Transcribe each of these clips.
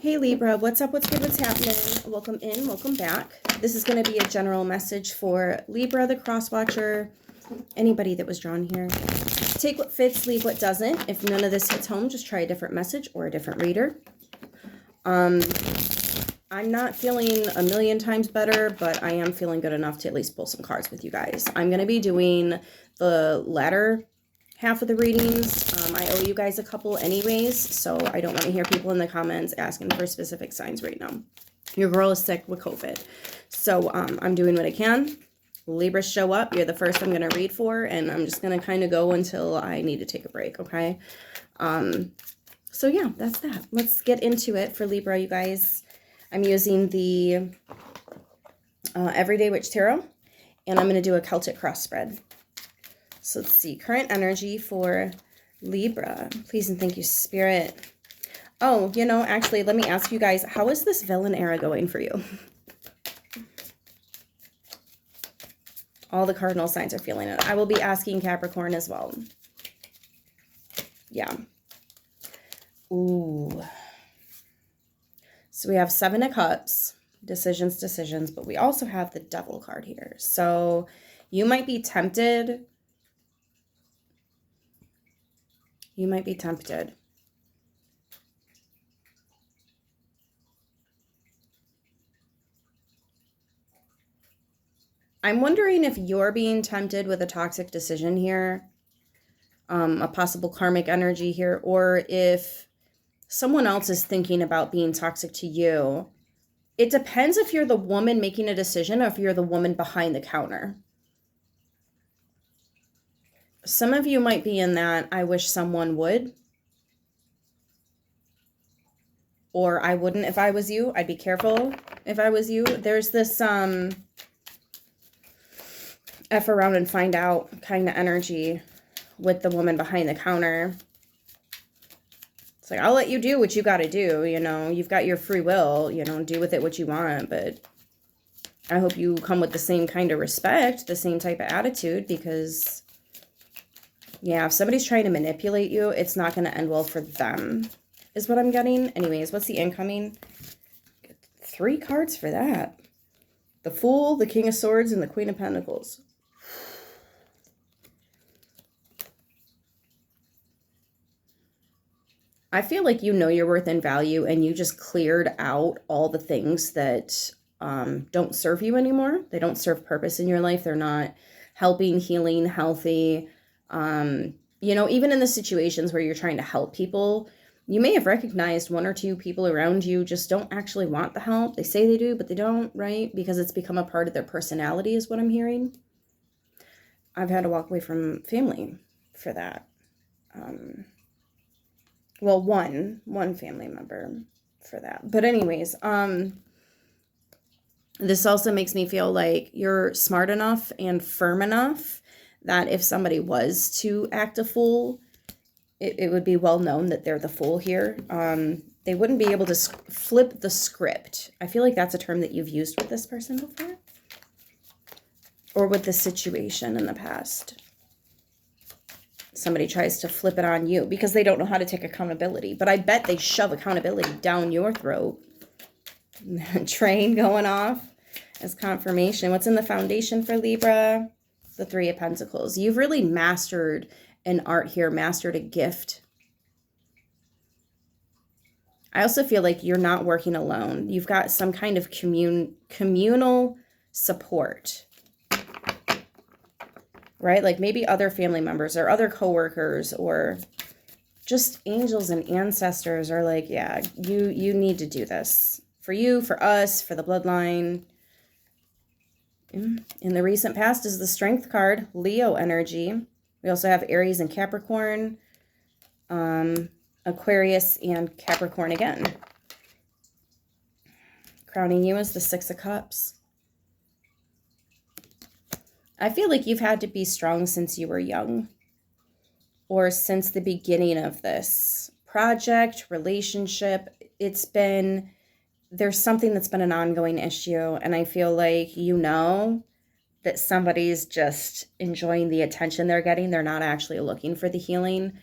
Hey Libra, what's up, what's good, what's happening? Welcome in, welcome back. This is going to be a general message for Libra, the cross watcher, anybody that was drawn here. Take what fits, leave what doesn't. If none of this hits home, just try a different message or a different reader. I'm not feeling a million times better, but I am feeling good enough to at least pull some cards with you guys. I'm going to be doing the latter half of the readings. I owe you guys a couple anyways, so I don't want to hear people in the comments asking for specific signs right now. Your girl is sick with COVID, so I'm doing what I can. Libras show up, you're the first I'm going to read for, and I'm just going to kind of go until I need to take a break, okay? So yeah, that's that. Let's get into it for Libra, you guys. I'm using the Everyday Witch Tarot, and I'm going to do a Celtic cross spread. So let's see, current energy for Libra. Please and thank you, Spirit. Oh, you know, actually, let me ask you guys, how is this villain era going for you? All the cardinal signs are feeling it. I will be asking Capricorn as well. Yeah. Ooh. So we have Seven of Cups, decisions, but we also have the Devil card here. So you might be tempted. You might be tempted. I'm wondering if you're being tempted with a toxic decision here, a possible karmic energy here, or if someone else is thinking about being toxic to you. It depends if you're the woman making a decision or if you're the woman behind the counter. Some of you might be in that, I wish someone would. Or I wouldn't if I was you. I'd be careful if I was you. There's this F around and find out kind of energy with the woman behind the counter. It's like, I'll let you do what you got to do. You know, you've got your free will, you know, do with it what you want. But I hope you come with the same kind of respect, the same type of attitude, because yeah, if somebody's trying to manipulate you, it's not going to end well for them, is what I'm getting. Anyways, what's the incoming? 3 cards for that. The Fool, the King of Swords, and the Queen of Pentacles. I feel like you know your worth and value, and you just cleared out all the things that don't serve you anymore. They don't serve purpose in your life. They're not helping, healing, healthy. You know, even in the situations where you're trying to help people, you may have recognized 1 or 2 people around you just don't actually want the help. They say they do, but they don't, right? Because it's become a part of their personality is what I'm hearing. I've had to walk away from family for that. Well, one family member for that. But anyways, this also makes me feel like you're smart enough and firm enough that if somebody was to act a fool, it would be well known that they're the fool here. They wouldn't be able to flip the script. I feel like that's a term that you've used with this person before. Or with this situation in the past. Somebody tries to flip it on you because they don't know how to take accountability. But I bet they shove accountability down your throat. Train going off as confirmation. What's in the foundation for Libra? The 3 of Pentacles. You've really mastered an art here, mastered a gift. I also feel like you're not working alone. You've got some kind of communal support. Right? Like maybe other family members or other coworkers or just angels and ancestors are like, yeah, you need to do this. For you, for us, for the bloodline. In the recent past is the Strength card, Leo energy. We also have Aries and Capricorn, Aquarius and Capricorn again. Crowning you is the 6 of Cups. I feel like you've had to be strong since you were young, or since the beginning of this project, relationship. There's something that's been an ongoing issue, and I feel like you know that somebody's just enjoying the attention they're getting. They're not actually looking for the healing.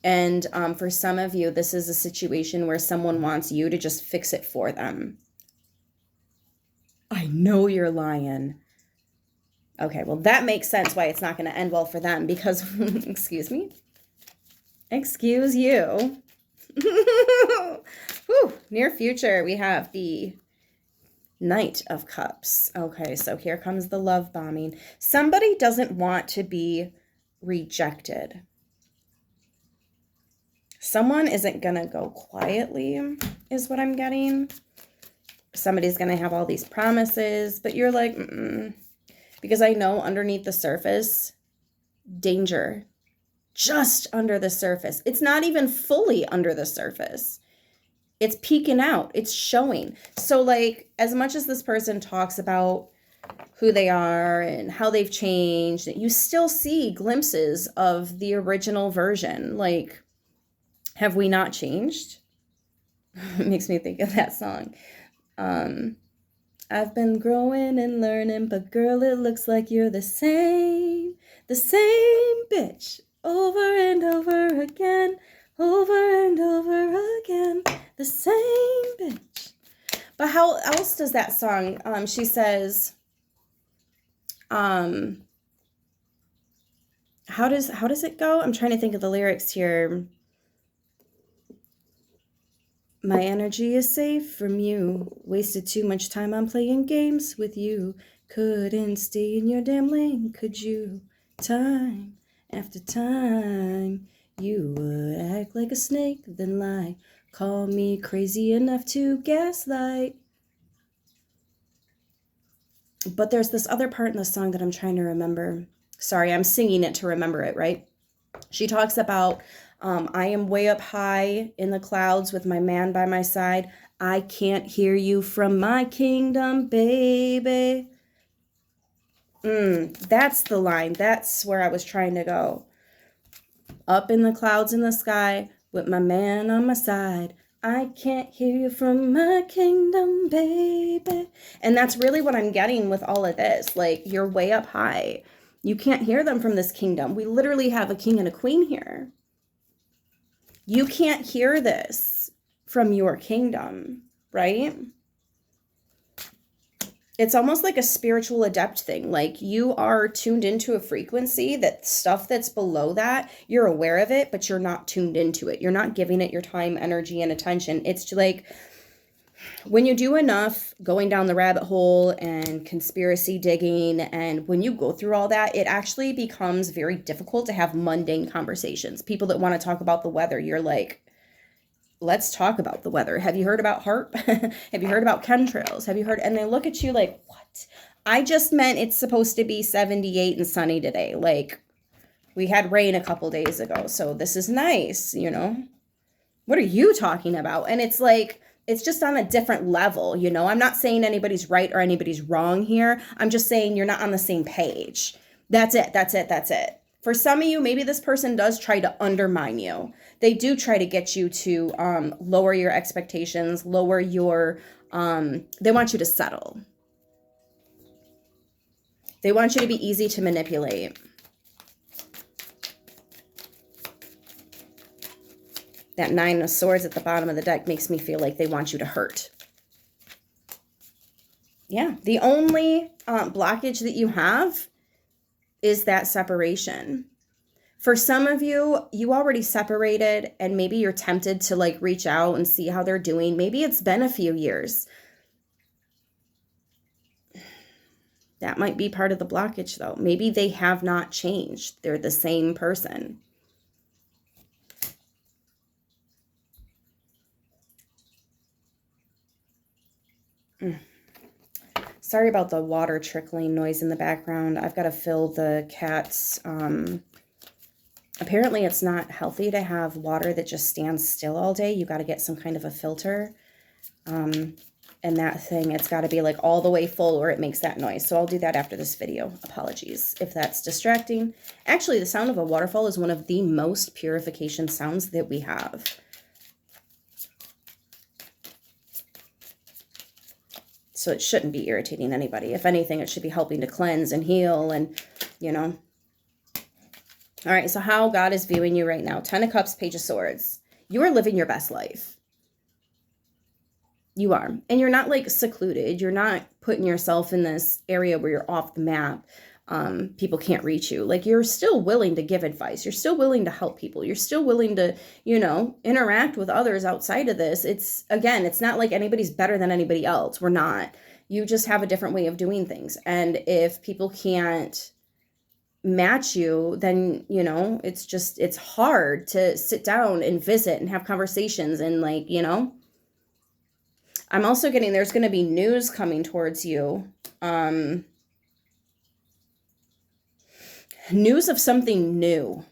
And for some of you, this is a situation where someone wants you to just fix it for them. I know you're lying. Okay, well, that makes sense why it's not going to end well for them because, excuse me, excuse you. Whew, near future, we have the Knight of Cups. Okay, so here comes the love bombing. Somebody doesn't want to be rejected. Someone isn't going to go quietly, is what I'm getting. Somebody's going to have all these promises, but you're like, because I know underneath the surface, danger. Just under the surface. It's not even fully under the surface. It's peeking out. It's showing. So like, as much as this person talks about who they are and how they've changed, you still see glimpses of the original version. Like, have we not changed? It makes me think of that song. I've been growing and learning, but girl, it looks like you're the same bitch. Over and over again, over and over again, the same bitch. But how else does that song, she says, how does it go? I'm trying to think of the lyrics here. My energy is safe from you. Wasted too much time on playing games with you. Couldn't stay in your damn lane, could you? Time after time, you would act like a snake, then lie. Call me crazy enough to gaslight. But there's this other part in the song that I'm trying to remember. Sorry, I'm singing it to remember it, right? She talks about, I am way up high in the clouds with my man by my side. I can't hear you from my kingdom, baby. That's the line. That's where I was trying to go. Up in the clouds in the sky with my man on my side. I can't hear you from my kingdom, baby. And that's really what I'm getting with all of this. Like, you're way up high. You can't hear them from this kingdom. We literally have a king and a queen here. You can't hear this from your kingdom, right? It's almost like a spiritual adept thing. Like, you are tuned into a frequency that stuff that's below that, you're aware of it, but you're not tuned into it. You're not giving it your time, energy, and attention. It's like when you do enough going down the rabbit hole and conspiracy digging, and when you go through all that, it actually becomes very difficult to have mundane conversations. People that want to talk about the weather, you're like, let's talk about the weather. Have you heard about HARP? Have you heard about chemtrails? Have you heard? And they look at you like, what? I just meant it's supposed to be 78 and sunny today. Like, we had rain a couple days ago, so this is nice, you know? What are you talking about? And it's like, it's just on a different level, you know? I'm not saying anybody's right or anybody's wrong here. I'm just saying you're not on the same page. That's it. That's it. That's it. For some of you, maybe this person does try to undermine you. They do try to get you to lower your expectations, lower your, they want you to settle. They want you to be easy to manipulate. That 9 of Swords at the bottom of the deck makes me feel like they want you to hurt. Yeah, the only blockage that you have is that separation. For some of you, you already separated and maybe you're tempted to like reach out and see how they're doing. Maybe it's been a few years. That might be part of the blockage though. Maybe they have not changed. They're the same person. Sorry about the water trickling noise in the background. I've got to fill the cat's, apparently it's not healthy to have water that just stands still all day. You got to get some kind of a filter. And that thing, it's got to be like all the way full or it makes that noise. So I'll do that after this video. Apologies if that's distracting. Actually, the sound of a waterfall is one of the most purification sounds that we have. So it shouldn't be irritating anybody. If anything, it should be helping to cleanse and heal and, you know. All right, so how God is viewing you right now. 10 of Cups, Page of Swords. You are living your best life. You are. And you're not like secluded. You're not putting yourself in this area where you're off the map. People can't reach you. Like, you're still willing to give advice. You're still willing to help people. You're still willing to, you know, interact with others outside of this. It's, again, it's not like anybody's better than anybody else. We're not. You just have a different way of doing things. And if people can't match you, then, you know, it's just, it's hard to sit down and visit and have conversations and, like, you know. I'm also getting there's going to be news coming towards you. News of something new.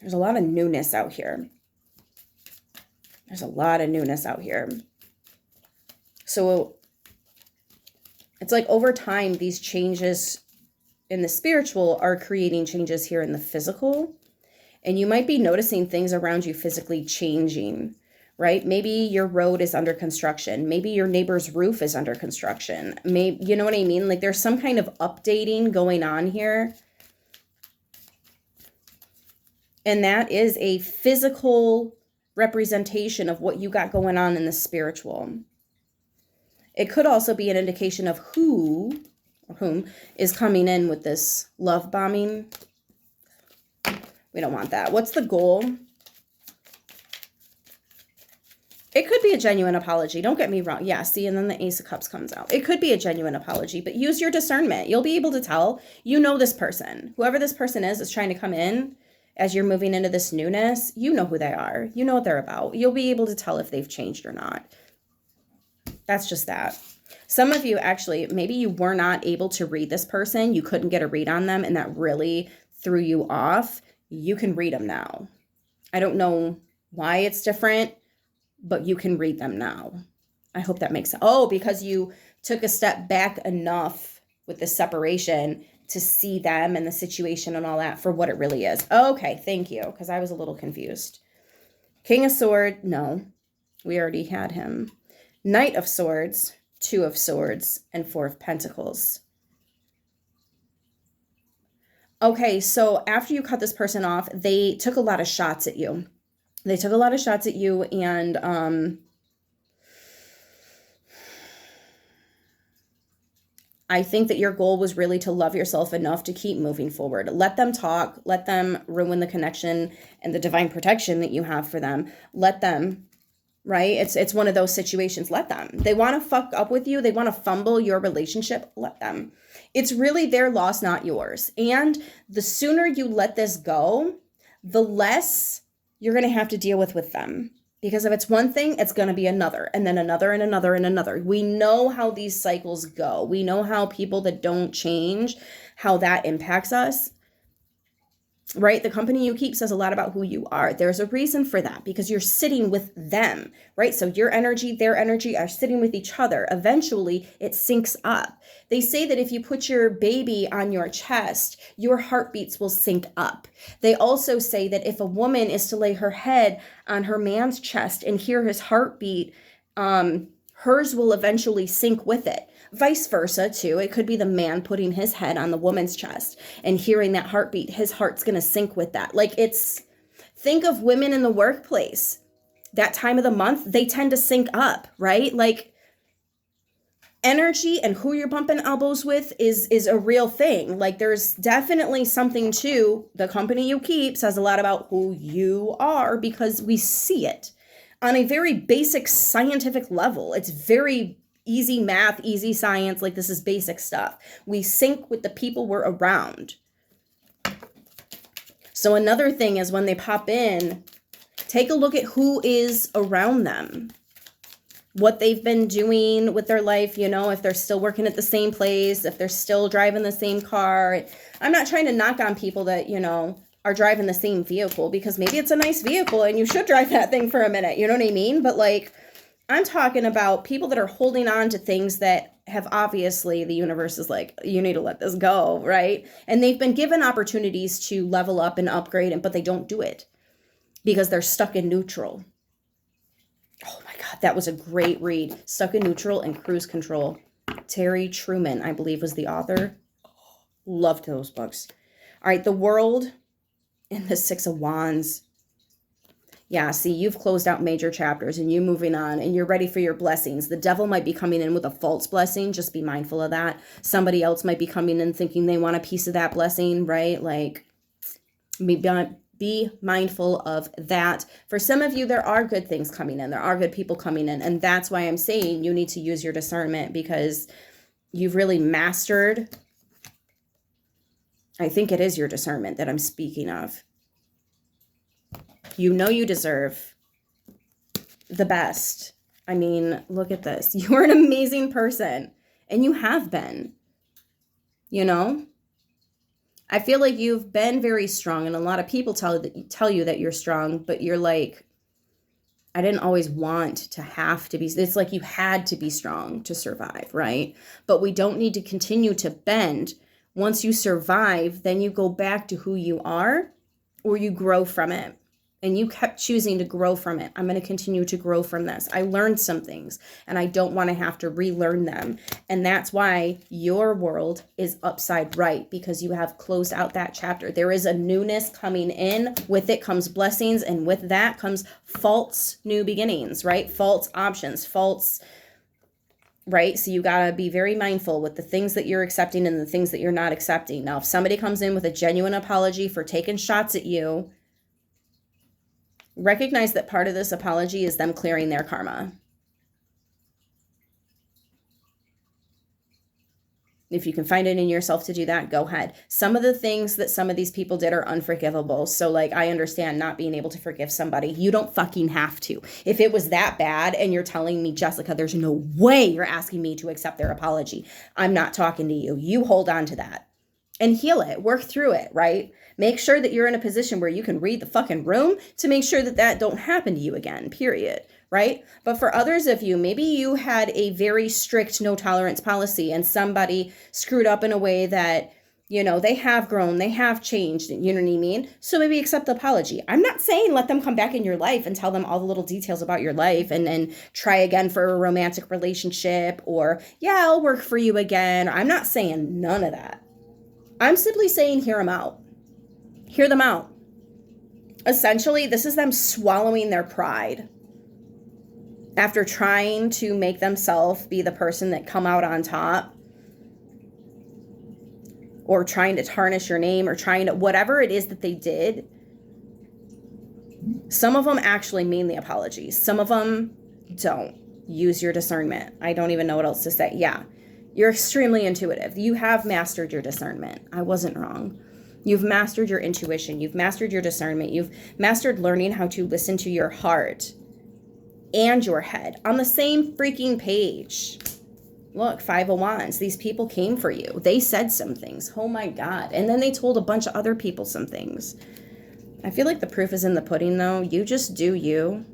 There's a lot of newness out here. There's a lot of newness out here. So it's like over time, these changes in the spiritual are creating changes here in the physical. And you might be noticing things around you physically changing, right? Maybe your road is under construction. Maybe your neighbor's roof is under construction. Maybe, you know what I mean? Like, there's some kind of updating going on here. And that is a physical representation of what you got going on in the spiritual. It could also be an indication of who or whom is coming in with this love bombing. We don't want that. What's the goal? It could be a genuine apology. Don't get me wrong. Yeah, see, and then the Ace of Cups comes out. It could be a genuine apology, but use your discernment. You'll be able to tell. You know this person. Whoever this person is trying to come in as you're moving into this newness. You know who they are. You know what they're about. You'll be able to tell if they've changed or not. That's just that. Some of you actually, maybe you were not able to read this person. You couldn't get a read on them, and that really threw you off. You can read them now. I don't know why it's different, but you can read them now. I hope that makes sense. Oh, because you took a step back enough with the separation to see them and the situation and all that for what it really is. Okay, thank you, because I was a little confused. King of Swords, no, we already had him. Knight of Swords, Two of Swords, and Four of Pentacles. Okay, so after you cut this person off, they took a lot of shots at you. They took a lot of shots at you, and I think that your goal was really to love yourself enough to keep moving forward. Let them talk. Let them ruin the connection and the divine protection that you have for them. Let them, right? It's one of those situations. Let them. They want to fuck up with you. They want to fumble your relationship. Let them. It's really their loss, not yours. And the sooner you let this go, the less you're going to have to deal with them. Because if it's one thing, it's going to be another, and then another, and another, and another. We know how these cycles go. We know how people that don't change, how that impacts us, right? The company you keep says a lot about who you are. There's a reason for that, because you're sitting with them, right? So your energy, their energy are sitting with each other. Eventually, it syncs up. They say that if you put your baby on your chest, your heartbeats will sync up. They also say that if a woman is to lay her head on her man's chest and hear his heartbeat, hers will eventually sync with it. Vice versa, too. It could be the man putting his head on the woman's chest and hearing that heartbeat. His heart's going to sync with that. Like, think of women in the workplace. That time of the month, they tend to sync up, right? Like, energy and who you're bumping elbows with is a real thing. Like, there's definitely something to the company you keep says a lot about who you are, because we see it on a very basic scientific level. It's very easy math, easy science. Like, this is basic stuff. We sync with the people we're around. So another thing is when they pop in, take a look at who is around them, what they've been doing with their life, you know, if they're still working at the same place, if they're still driving the same car. I'm not trying to knock on people that, you know, are driving the same vehicle, because maybe it's a nice vehicle and you should drive that thing for a minute. You know what I mean? But like, I'm talking about people that are holding on to things that have obviously the universe is like, you need to let this go, right? And they've been given opportunities to level up and upgrade, but they don't do it because they're stuck in neutral. Oh my God, that was a great read. Stuck in Neutral and Cruise Control. Terry Truman, I believe, was the author. Loved those books. All right, the World. And the Six of Wands. Yeah, see, you've closed out major chapters and you're moving on and you're ready for your blessings. The devil might be coming in with a false blessing. Just be mindful of that. Somebody else might be coming in thinking they want a piece of that blessing, right? Like, be mindful of that. For some of you, there are good things coming in. There are good people coming in. And that's why I'm saying you need to use your discernment, because you've really mastered. I think it is your discernment that I'm speaking of. You know you deserve the best. I mean, look at this. You're an amazing person, and you have been, you know? I feel like you've been very strong, and a lot of people tell you that you're strong, but you're like, I didn't always want to have to be. It's like you had to be strong to survive, right? But we don't need to continue to bend. Once you survive, then you go back to who you are, or you grow from it. And you kept choosing to grow from it. I'm going to continue to grow from this. I learned some things, and I don't want to have to relearn them. And that's why your world is upside right, because you have closed out that chapter. There is a newness coming in. With it comes blessings, and with that comes false new beginnings, right? False options, false, right? So you got to be very mindful with the things that you're accepting and the things that you're not accepting. Now, if somebody comes in with a genuine apology for taking shots at you, recognize that part of this apology is them clearing their karma. If you can find it in yourself to do that, go ahead. Some of the things that some of these people did are unforgivable. So like, I understand not being able to forgive somebody. You don't fucking have to. If it was that bad and you're telling me, Jessica, there's no way you're asking me to accept their apology, I'm not talking to you. You hold on to that and heal it, work through it, right? Make sure that you're in a position where you can read the fucking room to make sure that that don't happen to you again, period, right? But for others of you, maybe you had a very strict no tolerance policy and somebody screwed up in a way that, you know, they have grown, they have changed, you know what I mean? So maybe accept the apology. I'm not saying let them come back in your life and tell them all the little details about your life and then try again for a romantic relationship, or, yeah, I'll work for you again. I'm not saying none of that. I'm simply saying hear them out. Hear them out. Essentially, this is them swallowing their pride after trying to make themselves be the person that come out on top, or trying to tarnish your name, or trying to, whatever it is that they did. Some of them actually mean the apologies. Some of them don't. Use your discernment. I don't even know what else to say. Yeah, you're extremely intuitive. You have mastered your discernment. I wasn't wrong. You've mastered your intuition. You've mastered your discernment. You've mastered learning how to listen to your heart and your head on the same freaking page. Look, Five of Wands. These people came for you. They said some things. Oh my God. And then they told a bunch of other people some things. I feel like the proof is in the pudding, though. You just do you.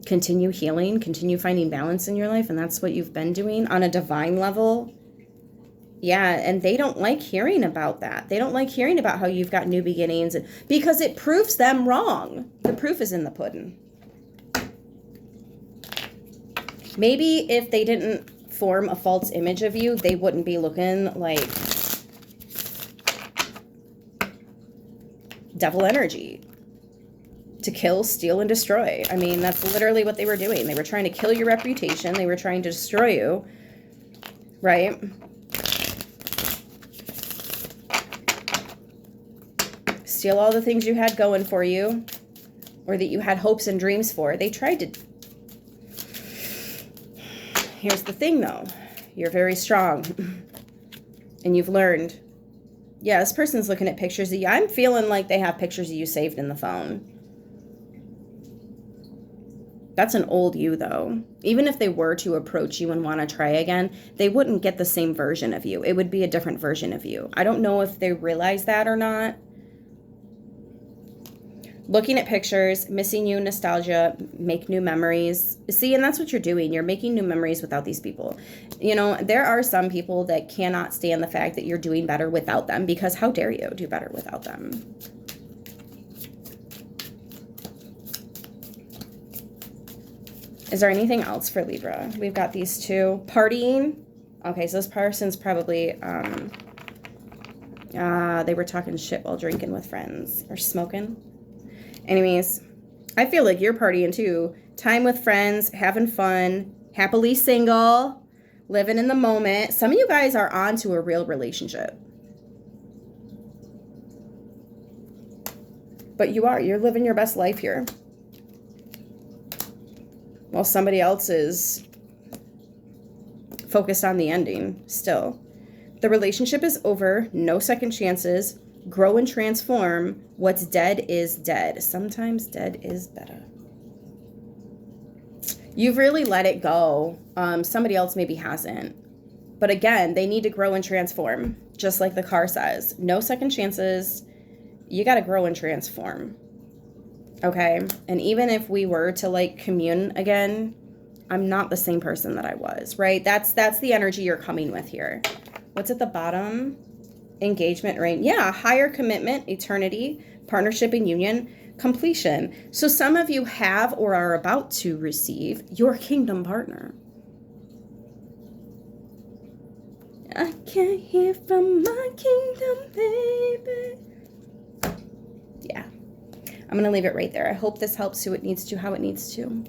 Continue healing. Continue finding balance in your life. And that's what you've been doing on a divine level. Yeah, and they don't like hearing about that. They don't like hearing about how you've got new beginnings, because it proves them wrong. The proof is in the pudding. Maybe if they didn't form a false image of you, they wouldn't be looking like devil energy to kill, steal, and destroy. I mean, that's literally what they were doing. They were trying to kill your reputation. They were trying to destroy you, right? Steal all the things you had going for you, or that you had hopes and dreams for. They tried to. Here's the thing, though. You're very strong, and you've learned. Yeah, this person's looking at pictures of you. I'm feeling like they have pictures of you saved in the phone. That's an old you, though. Even if they were to approach you and want to try again, they wouldn't get the same version of you. It would be a different version of you. I don't know if they realize that or not. Looking at pictures, missing you, nostalgia, make new memories. See, and that's what you're doing. You're making new memories without these people. You know, there are some people that cannot stand the fact that you're doing better without them, because how dare you do better without them? Is there anything else for Libra? We've got these two. Partying. Okay, so this person's probably They were talking shit while drinking with friends or smoking. Anyways, I feel like you're partying too. Time with friends, having fun, happily single, living in the moment. Some of you guys are on to a real relationship. But you're living your best life here. While somebody else is focused on the ending still. The relationship is over. No second chances. Grow and transform. What's dead is dead. Sometimes dead is better. You've really let it go. Somebody else maybe hasn't. But again, they need to grow and transform. Just like the car says. No second chances. You got to grow and transform. Okay? And even if we were to like commune again, I'm not the same person that I was, right? That's the energy you're coming with here. What's at the bottom? Engagement ring. Yeah, higher commitment, eternity, partnership and union, completion. So some of you have or are about to receive your kingdom partner. I can't hear from my kingdom, baby. Yeah. I'm going to leave it right there. I hope this helps who it needs to, how it needs to.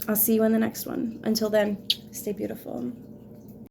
I'll see you in the next one. Until then, stay beautiful.